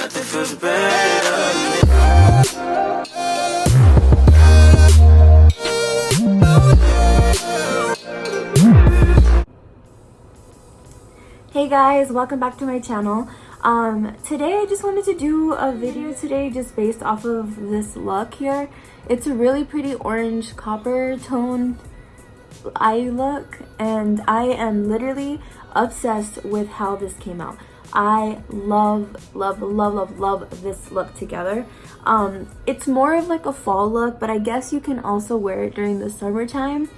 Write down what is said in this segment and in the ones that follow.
nothing feels better. Hey guys, welcome back to my channel. Today I just wanted to do a video today just based off of this look here. It's a really pretty orange copper tone eye look, and I am literally obsessed with how this came out. I love this look together. It's more of like a fall look, but I guess you can also wear it during the summertime.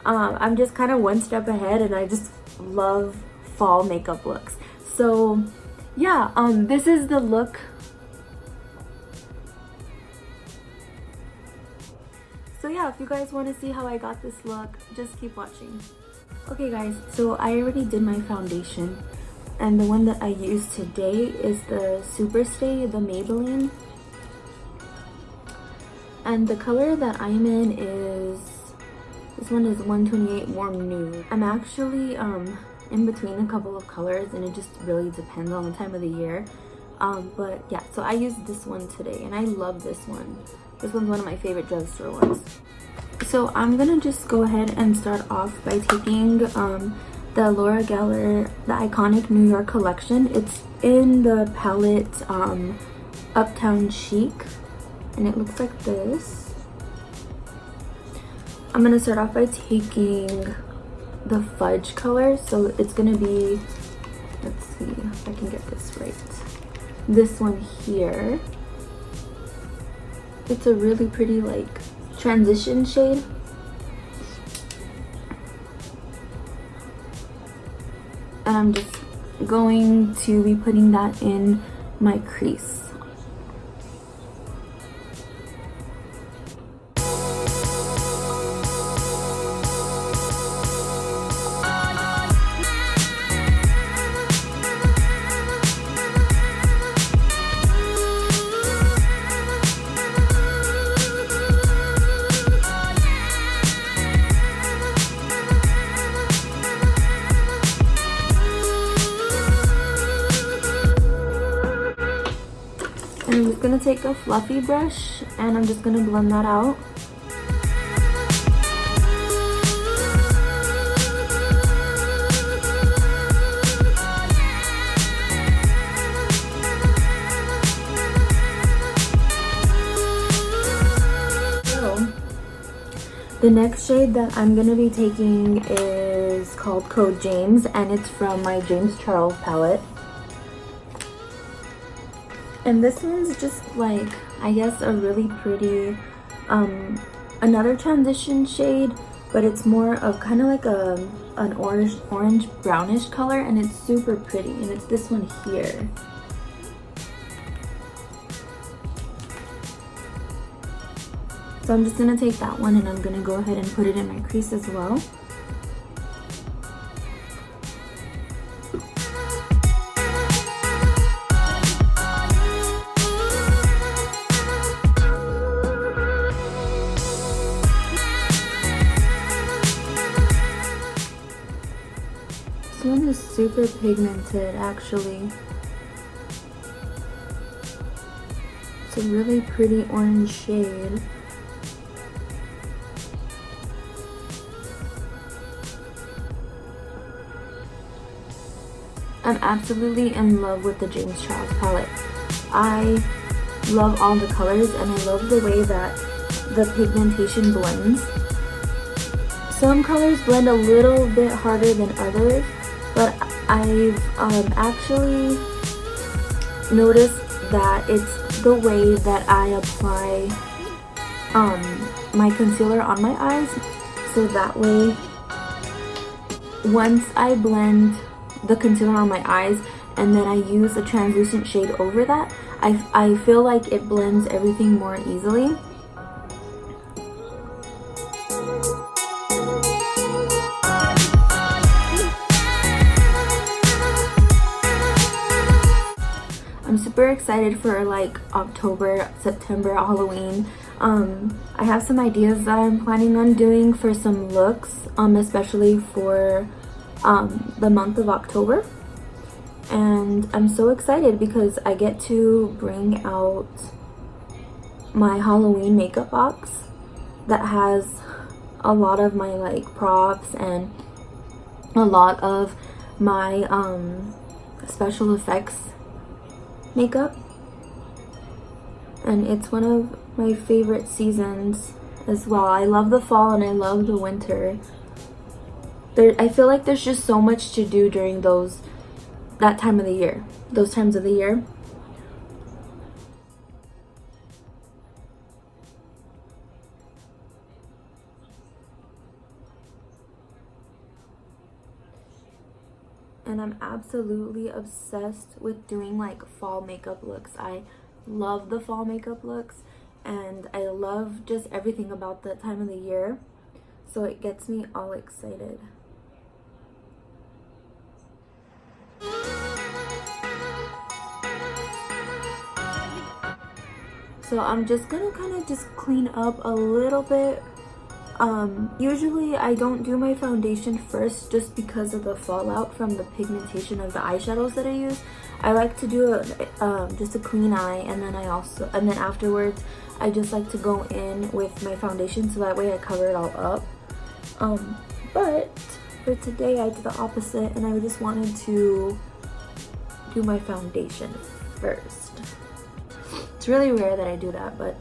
I'm just kind of one step ahead, and I just love fall makeup looks. So yeah, this is the look. So yeah, if you guys want to see how I got this look, just keep watching. Okay guys, so I already did my foundation, and the one that I used today is the Superstay, the Maybelline. And the color that I'm in is, this one is 128 Warm Nude. I'm actually in between a couple of colors, and it just really depends on the time of the year. But yeah, so I used this one today, and I love this one. This one's one of my favorite drugstore ones. So I'm gonna just go ahead and start off by taking the Laura Geller, the Iconic New York collection. It's in the palette Uptown Chic, and it looks like this. I'm gonna start off by taking the Fudge color, so it's gonna be, let's see if I can get this right, this one here. It's a really pretty like transition shade, and I'm just going to be putting that in my crease. I'm just gonna take a fluffy brush, and I'm just gonna blend that out. So, the next shade that I'm gonna be taking is called Code James, and it's from my James Charles palette. And this one's just like, I guess, a really pretty, another transition shade, but it's more of kind of like an orange brownish color, and it's super pretty, and it's this one here. So I'm just gonna take that one, and I'm gonna go ahead and put it in my crease as well. This one is super pigmented, actually. It's a really pretty orange shade. I'm absolutely in love with the James Charles palette. I love all the colors, and I love the way that the pigmentation blends. Some colors blend a little bit harder than others, but I've actually noticed that it's the way that I apply my concealer on my eyes. So that way, once I blend the concealer on my eyes and then I use a translucent shade over that, I feel like it blends everything more easily. I'm super excited for like October, September, Halloween. I have some ideas that I'm planning on doing for some looks, especially for the month of October. And I'm so excited because I get to bring out my Halloween makeup box that has a lot of my like props and a lot of my special effects makeup. And it's one of my favorite seasons as well. I love the fall and I love the winter. I feel like there's just so much to do during those times of the year. And I'm absolutely obsessed with doing like fall makeup looks. I love the fall makeup looks and I love just everything about that time of the year. So it gets me all excited. So I'm just gonna kind of just clean up a little bit. Usually I don't do my foundation first just because of the fallout from the pigmentation of the eyeshadows that I use. I like to do just a clean eye, and then afterwards I just like to go in with my foundation so that way I cover it all up. But for today I did the opposite and I just wanted to do my foundation first. It's really rare that I do that, but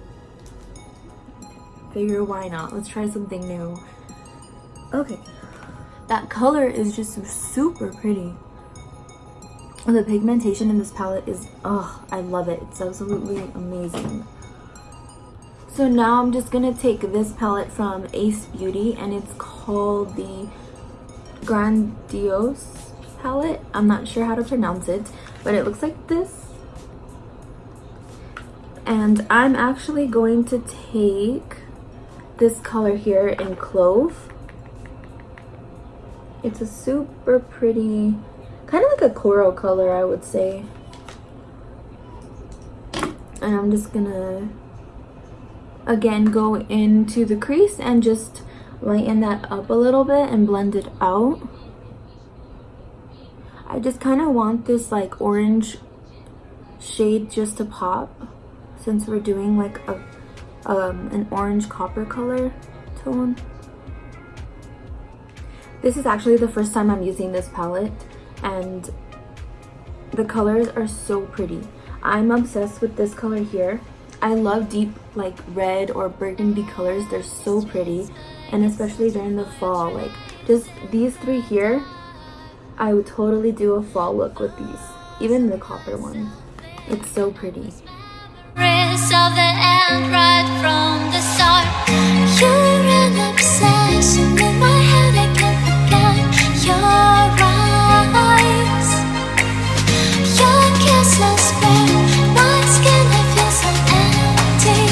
figure why not? Let's try something new. Okay, that color is just super pretty. The pigmentation in this palette is, I love it. It's absolutely amazing. So now I'm just gonna take this palette from Ace Beauty and it's called the Grandiose palette. I'm not sure how to pronounce it, but it looks like this. And I'm actually going to take this color here in Clove. It's a super pretty, kind of like a coral color, I would say. And I'm just gonna, again, go into the crease and just lighten that up a little bit and blend it out. I just kind of want this like orange shade just to pop, since we're doing like an orange copper color tone. This is actually the first time I'm using this palette and the colors are so pretty. I'm obsessed with this color here. I love deep like red or burgundy colors. They're so pretty, and especially during the fall, like just these three here, I would totally do a fall look with these. Even the copper one, it's so pretty. Of the end right from the start, you're an obsession in my head. I can't forget your eyes, your kissless bare, my skin. I feel so empty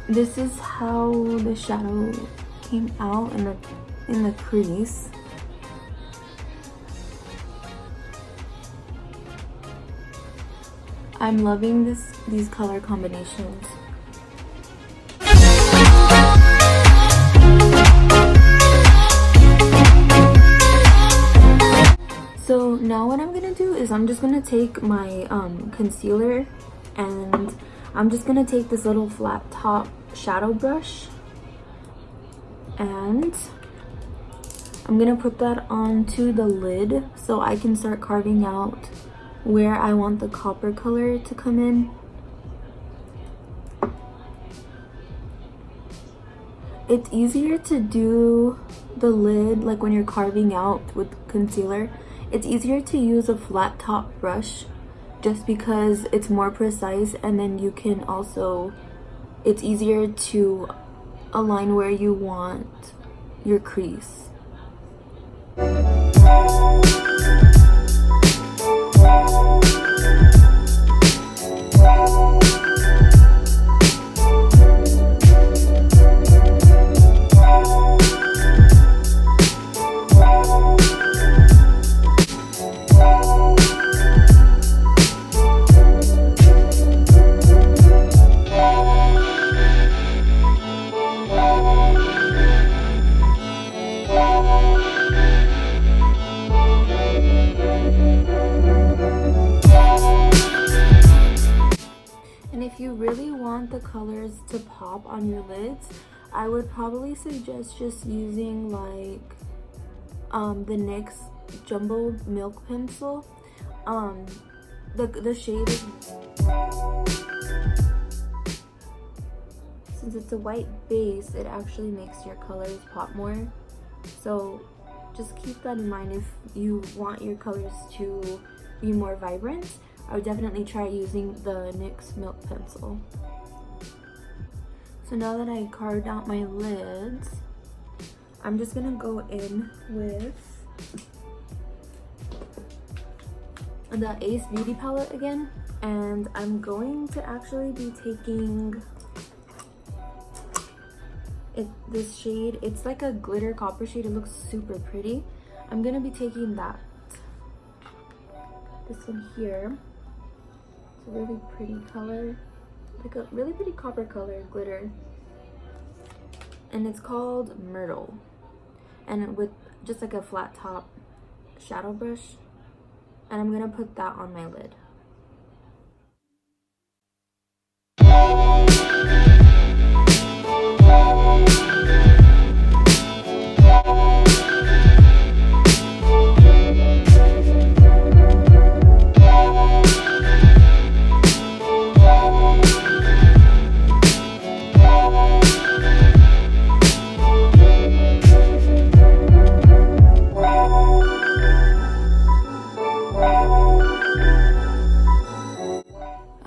this is how the shadow came out in the crease. I'm loving these color combinations. So now what I'm gonna do is I'm just gonna take my concealer and I'm just gonna take this little flat top shadow brush and I'm gonna put that onto the lid so I can start carving out where I want the copper color to come in. It's easier to do the lid like when you're carving out with concealer. It's easier to use a flat top brush just because it's more precise, and then you can also, it's easier to align where you want your crease. if you really want the colors to pop on your lids, I would probably suggest just using like the NYX Jumbo Milk Pencil. The shade is, since it's a white base, it actually makes your colors pop more. So just keep that in mind if you want your colors to be more vibrant. I would definitely try using the NYX Milk Pencil. So now that I carved out my lids, I'm just gonna go in with the Ace Beauty palette again, and I'm going to actually be taking this shade. It's like a glitter copper shade. It looks super pretty. I'm gonna be taking that. This one here. It's a really pretty color, like a really pretty copper color glitter, and it's called Myrtle, and with just like a flat top shadow brush, and I'm gonna put that on my lid.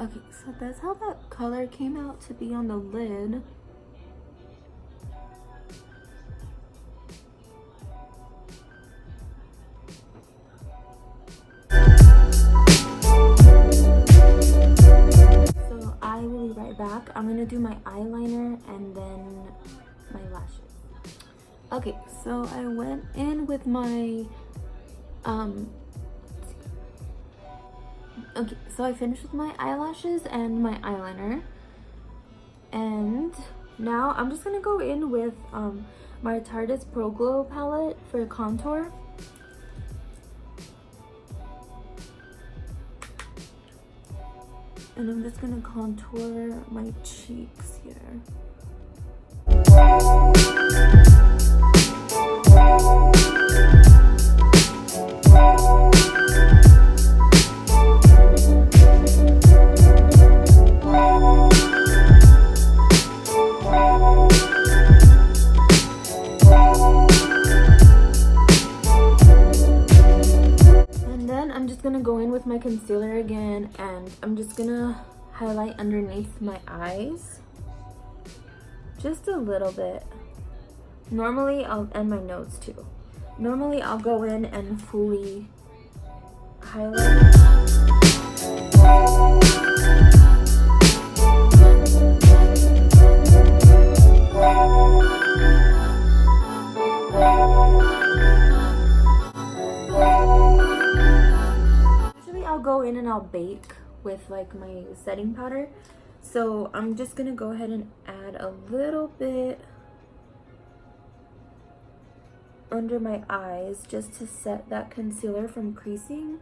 Okay, so that's how that color came out to be on the lid. So I will be right back. I'm gonna do my eyeliner and then my lashes. Okay, so I went in with my okay, so I finished with my eyelashes and my eyeliner, and now I'm just gonna go in with my Tarte's Pro Glow palette for contour. And I'm just gonna contour my cheeks here. My concealer again, and I'm just gonna highlight underneath my eyes just a little bit. Normally and my nose too. Normally I'll go in and fully highlight. Go in and I'll bake with like my setting powder, so I'm just gonna go ahead and add a little bit under my eyes just to set that concealer from creasing.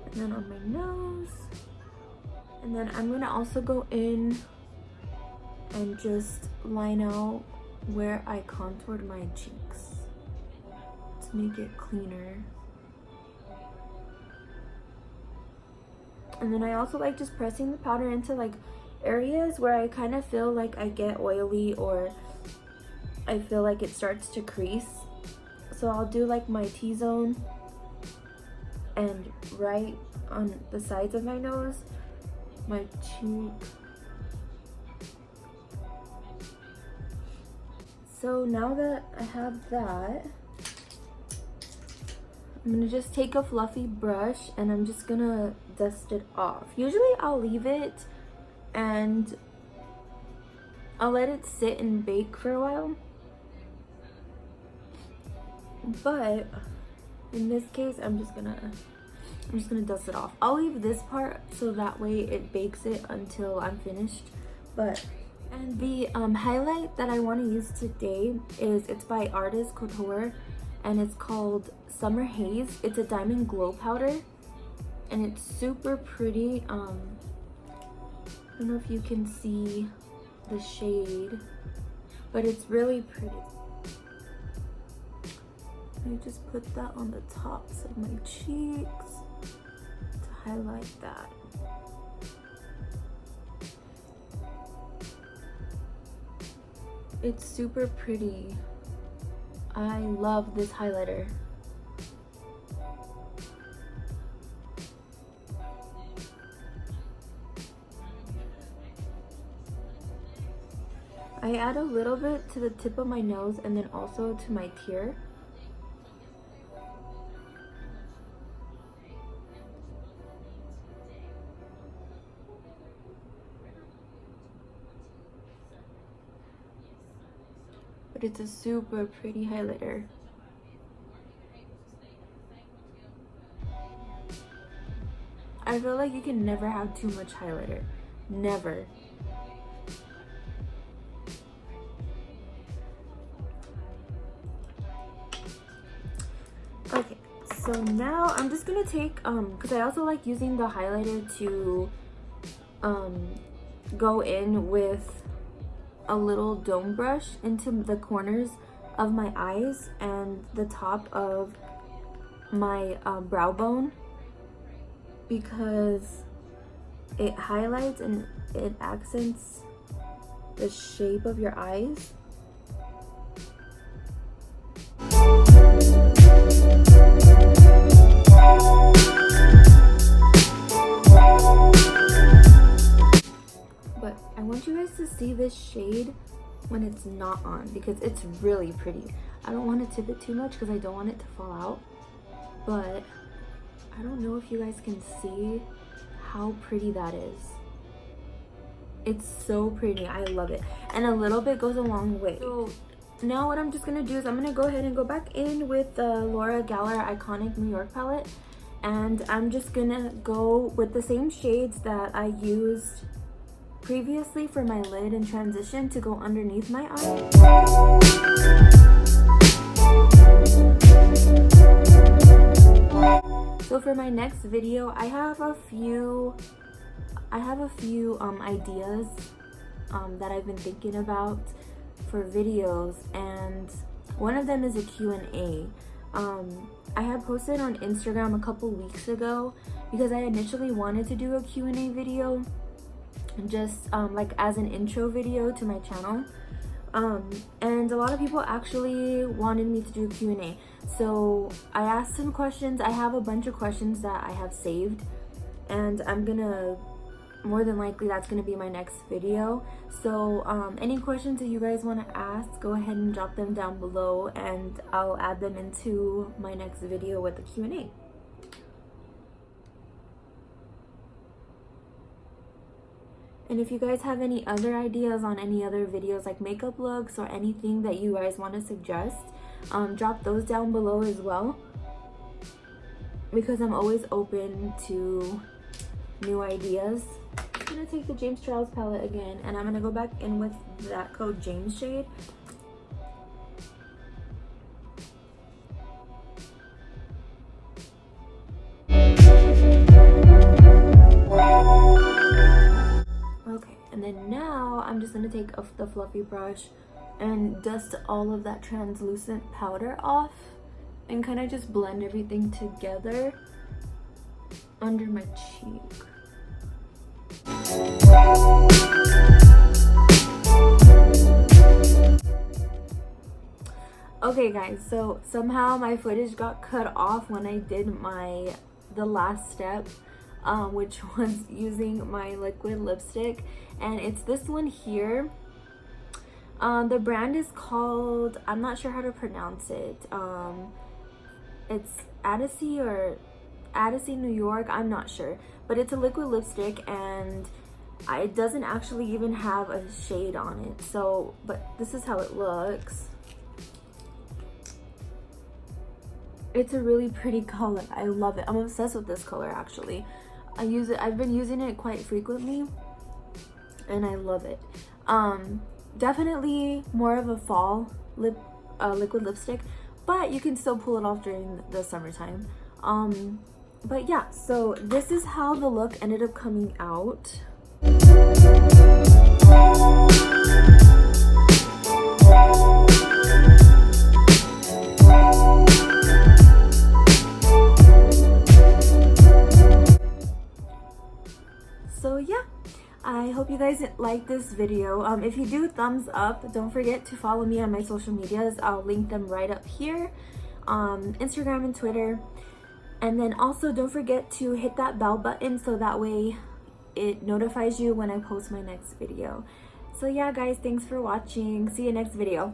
And then on my nose. And then I'm gonna also go in and just line out where I contoured my cheeks to make it cleaner. And then I also like just pressing the powder into like areas where I kind of feel like I get oily or I feel like it starts to crease. So I'll do like my T-zone and right on the sides of my nose, my cheek. So now that I have that, I'm gonna just take a fluffy brush and I'm just gonna dust it off. Usually I'll leave it and I'll let it sit and bake for a while, but in this case I'm just gonna dust it off. I'll leave this part so that way it bakes it until I'm finished, but And the highlight that I want to use today it's by Artist Couture, and it's called Summer Haze. It's a diamond glow powder, and it's super pretty. I don't know if you can see the shade, but it's really pretty. I just put that on the tops of my cheeks to highlight that. It's super pretty. I love this highlighter. I add a little bit to the tip of my nose and then also to my tear. But it's a super pretty highlighter. I feel like you can never have too much highlighter. Never. Okay, so now I'm just gonna take because I also like using the highlighter to go in with a little dome brush into the corners of my eyes and the top of my brow bone, because it highlights and it accents the shape of your eyes. But I want you guys to see this shade when it's not on, because it's really pretty. I don't want to tip it too much because I don't want it to fall out, but I don't know if you guys can see how pretty that is. It's so pretty. I love it, and a little bit goes a long way. So now what I'm just gonna do is I'm gonna go ahead and go back in with the Laura Geller Iconic New York palette, and I'm just gonna go with the same shades that I used previously for my lid and transition to go underneath my eye. So for my next video, I have a few ideas that I've been thinking about for videos, and one of them is a Q&A. I had posted on Instagram a couple weeks ago because I initially wanted to do a Q&A video, just like as an intro video to my channel, and a lot of people actually wanted me to do a Q&A. So I asked some questions. I have a bunch of questions that I have saved, and I'm gonna, more than likely that's gonna be my next video. So any questions that you guys want to ask, go ahead and drop them down below, and I'll add them into my next video with the Q&A. And if you guys have any other ideas on any other videos, like makeup looks or anything that you guys want to suggest, drop those down below as well, because I'm always open to new ideas. I'm gonna take the James Charles palette again, and I'm gonna go back in with that Code James shade. Okay, and then now I'm just gonna take the fluffy brush and dust all of that translucent powder off and kind of just blend everything together under my cheek. Okay guys, so somehow my footage got cut off when I did the last step, which was using my liquid lipstick, and it's this one here. The brand is called, I'm not sure how to pronounce it. It's Addisy New York, I'm not sure, but it's a liquid lipstick, and it doesn't actually even have a shade on it. So, but this is how it looks. It's a really pretty color. I love it. I'm obsessed with this color actually. I've been using it quite frequently, and I love it. Definitely more of a fall liquid lipstick, but you can still pull it off during the summertime. But yeah, so this is how the look ended up coming out. So yeah, I hope you guys like this video. If you do, thumbs up. Don't forget to follow me on my social medias. I'll link them right up here, Instagram and Twitter. And then also don't forget to hit that bell button so that way it notifies you when I post my next video. So yeah guys, thanks for watching. See you next video.